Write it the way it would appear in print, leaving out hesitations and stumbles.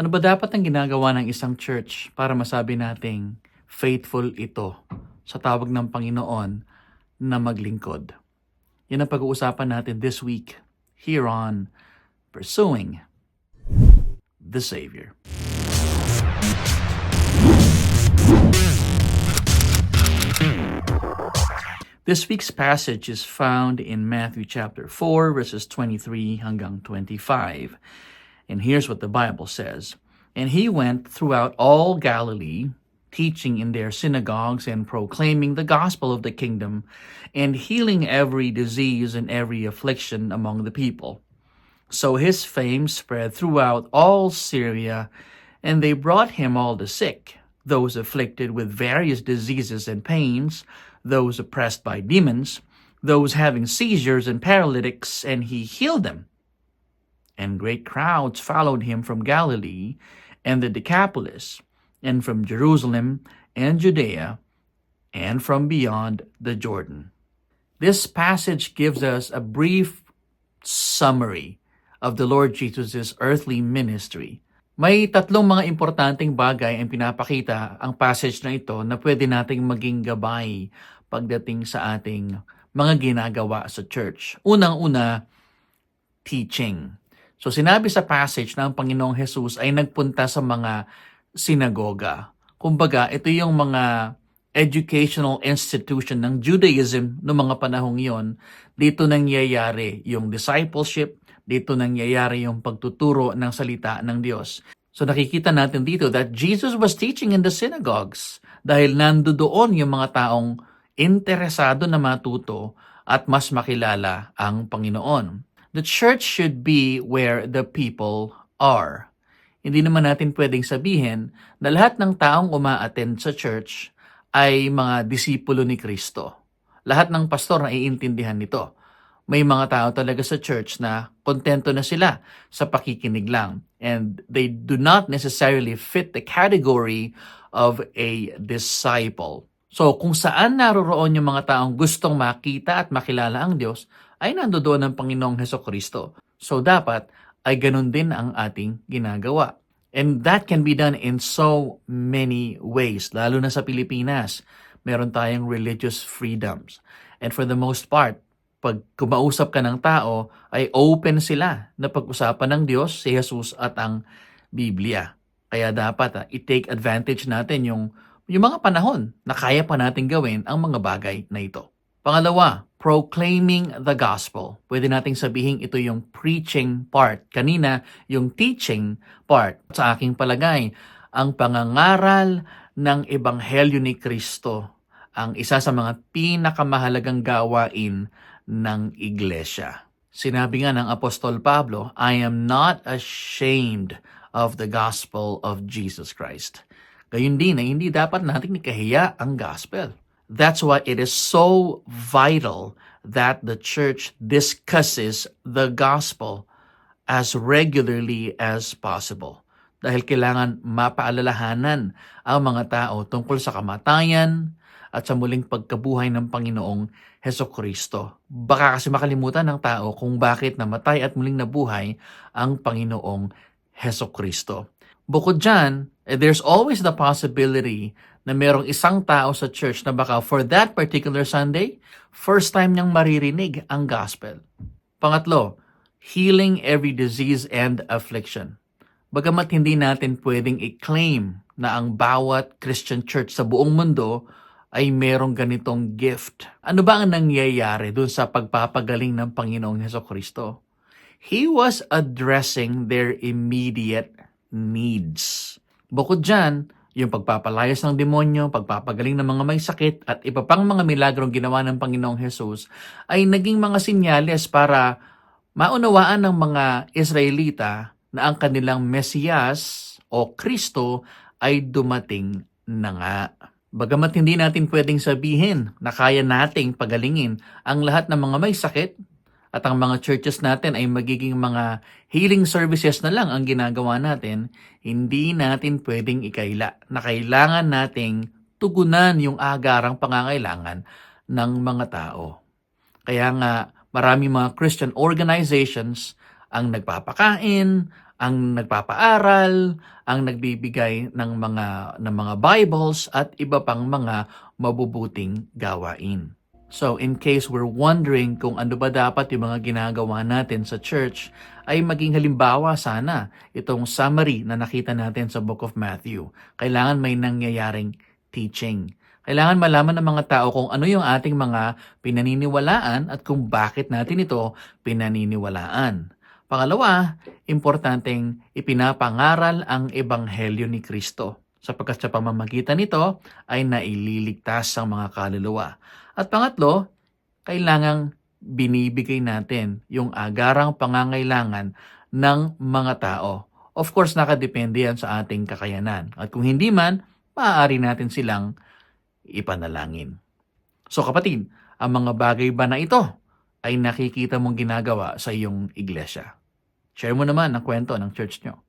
Ano ba dapat ang ginagawa ng isang church para masabi nating faithful ito sa tawag ng Panginoon na maglingkod? Yan ang pag-uusapan natin this week here on Pursuing the Savior. This week's passage is found in Matthew chapter 4 verses 23 hanggang 25. And here's what the Bible says. And he went throughout all Galilee, teaching in their synagogues and proclaiming the gospel of the kingdom, and healing every disease and every affliction among the people. So his fame spread throughout all Syria, and they brought him all the sick, those afflicted with various diseases and pains, those oppressed by demons, those having seizures and paralytics, and he healed them. And great crowds followed him from Galilee and the Decapolis, and from Jerusalem and Judea, and from beyond the Jordan. This passage gives us a brief summary of the Lord Jesus' earthly ministry. May tatlong mga importanteng bagay ang pinapakita ang passage na ito na pwede nating maging gabay pagdating sa ating mga ginagawa sa church. Unang-una, teaching. So sinabi sa passage na ang Panginoong Jesus ay nagpunta sa mga sinagoga. Kumbaga, ito yung mga educational institution ng Judaism noong mga panahong yon. Dito nangyayari yung discipleship, dito nangyayari yung pagtuturo ng salita ng Diyos. So nakikita natin dito that Jesus was teaching in the synagogues dahil nandoon yung mga taong interesado na matuto at mas makilala ang Panginoon. The church should be where the people are. Hindi naman natin pwedeng sabihin na lahat ng taong uma-attend sa church ay mga disipulo ni Kristo. Lahat ng pastor na iintindihan nito. May mga tao talaga sa church na kontento na sila sa pakikinig lang. And they do not necessarily fit the category of a disciple. So kung saan naroroon yung mga taong gustong makita at makilala ang Diyos, ay nandoon ang Panginoong Hesukristo. So dapat ay ganun din ang ating ginagawa. And that can be done in so many ways. Lalo na sa Pilipinas, meron tayong religious freedoms. And for the most part, pag kumausap ka ng tao, ay open sila na pag-usapan ng Diyos, si Jesus at ang Biblia. Kaya dapat i-take advantage natin yung mga panahon na kaya pa natin gawin ang mga bagay na ito. Pangalawa, proclaiming the gospel. Pwede nating sabihin ito yung preaching part. Kanina, yung teaching part. Sa aking palagay, ang pangangaral ng Ebanghelyo ni Kristo ang isa sa mga pinakamahalagang gawain ng iglesia. Sinabi nga ng Apostol Pablo, I am not ashamed of the gospel of Jesus Christ. Gayun din na hindi dapat nating ikahiya ang gospel. That's why it is so vital that the church discusses the gospel as regularly as possible. Dahil kailangan mapaalalahanan ang mga tao tungkol sa kamatayan at sa muling pagkabuhay ng Panginoong Hesukristo. Baka kasi makalimutan ng tao kung bakit namatay at muling nabuhay ang Panginoong Hesukristo. Bukod dyan, there's always the possibility na merong isang tao sa church na baka for that particular Sunday, first time niyang maririnig ang gospel. Pangatlo, healing every disease and affliction. Bagamat hindi natin pwedeng i-claim na ang bawat Christian church sa buong mundo ay merong ganitong gift. Ano ba ang nangyayari dun sa pagpapagaling ng Panginoong Hesukristo? He was addressing their immediate needs. Bukod dyan, yung pagpapalayas ng demonyo, pagpapagaling ng mga may sakit, at iba pang mga milagrong ginawa ng Panginoong Jesus ay naging mga sinyales para maunawaan ng mga Israelita na ang kanilang Mesiyas o Kristo ay dumating na nga. Bagamat hindi natin pwedeng sabihin na kaya nating pagalingin ang lahat ng mga may sakit, at ang mga churches natin ay magiging mga healing services na lang ang ginagawa natin, hindi natin pwedeng ikaila na kailangan nating tugunan yung agarang pangangailangan ng mga tao. Kaya nga, marami mga Christian organizations ang nagpapakain, ang nagpapaaral, ang nagbibigay ng mga Bibles at iba pang mga mabubuting gawain. So in case we're wondering kung ano ba dapat yung mga ginagawa natin sa church, ay maging halimbawa sana itong summary na nakita natin sa Book of Matthew. Kailangan may nangyayaring teaching. Kailangan malaman ng mga tao kung ano yung ating mga pinaniniwalaan at kung bakit natin ito pinaniniwalaan. Pangalawa, importanteng ipinapangaral ang Ebanghelyo ni Kristo sapagkat sa pamamagitan nito ay naililigtas ang mga kaluluwa. At pangatlo, kailangang binibigay natin yung agarang pangangailangan ng mga tao. Of course, nakadepende yan sa ating kakayanan. At kung hindi man, maaari natin silang ipanalangin. So kapatid, ang mga bagay ba na ito ay nakikita mong ginagawa sa iyong iglesia? Share mo naman ang kwento ng church nyo.